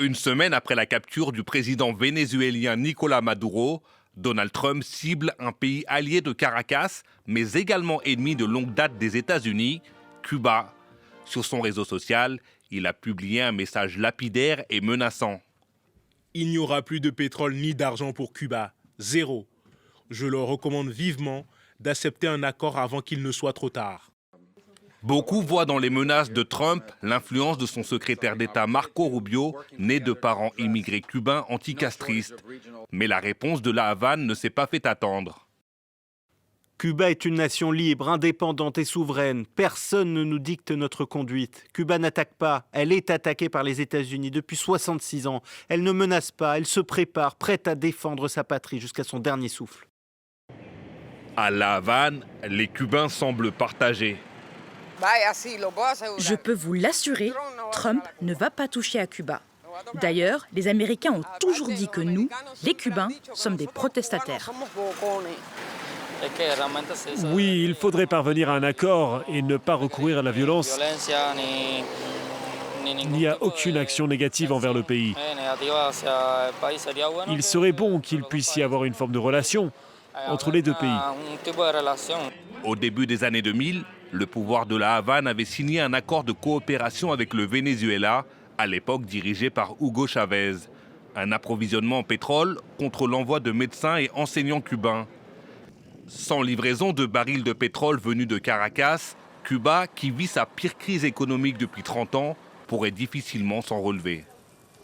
Une semaine après la capture du président vénézuélien Nicolás Maduro, Donald Trump cible un pays allié de Caracas, mais également ennemi de longue date des États-Unis, Cuba. Sur son réseau social, il a publié un message lapidaire et menaçant. Il n'y aura plus de pétrole ni d'argent pour Cuba. Zéro. Je leur recommande vivement d'accepter un accord avant qu'il ne soit trop tard. Beaucoup voient dans les menaces de Trump l'influence de son secrétaire d'État Marco Rubio, né de parents immigrés cubains anticastristes. Mais la réponse de la Havane ne s'est pas fait attendre. Cuba est une nation libre, indépendante et souveraine. Personne ne nous dicte notre conduite. Cuba n'attaque pas. Elle est attaquée par les États-Unis depuis 66 ans. Elle ne menace pas. Elle se prépare, prête à défendre sa patrie jusqu'à son dernier souffle. À La Havane, les Cubains semblent partagés. Je peux vous l'assurer, Trump ne va pas toucher à Cuba. D'ailleurs, les Américains ont toujours dit que nous, les Cubains, sommes des protestataires. Oui, il faudrait parvenir à un accord et ne pas recourir à la violence. Il n'y a aucune action négative envers le pays. Il serait bon qu'il puisse y avoir une forme de relation entre les deux pays. Au début des années 2000, le pouvoir de la Havane avait signé un accord de coopération avec le Venezuela, à l'époque dirigé par Hugo Chavez. Un approvisionnement en pétrole contre l'envoi de médecins et enseignants cubains. Sans livraison de barils de pétrole venus de Caracas, Cuba, qui vit sa pire crise économique depuis 30 ans, pourrait difficilement s'en relever.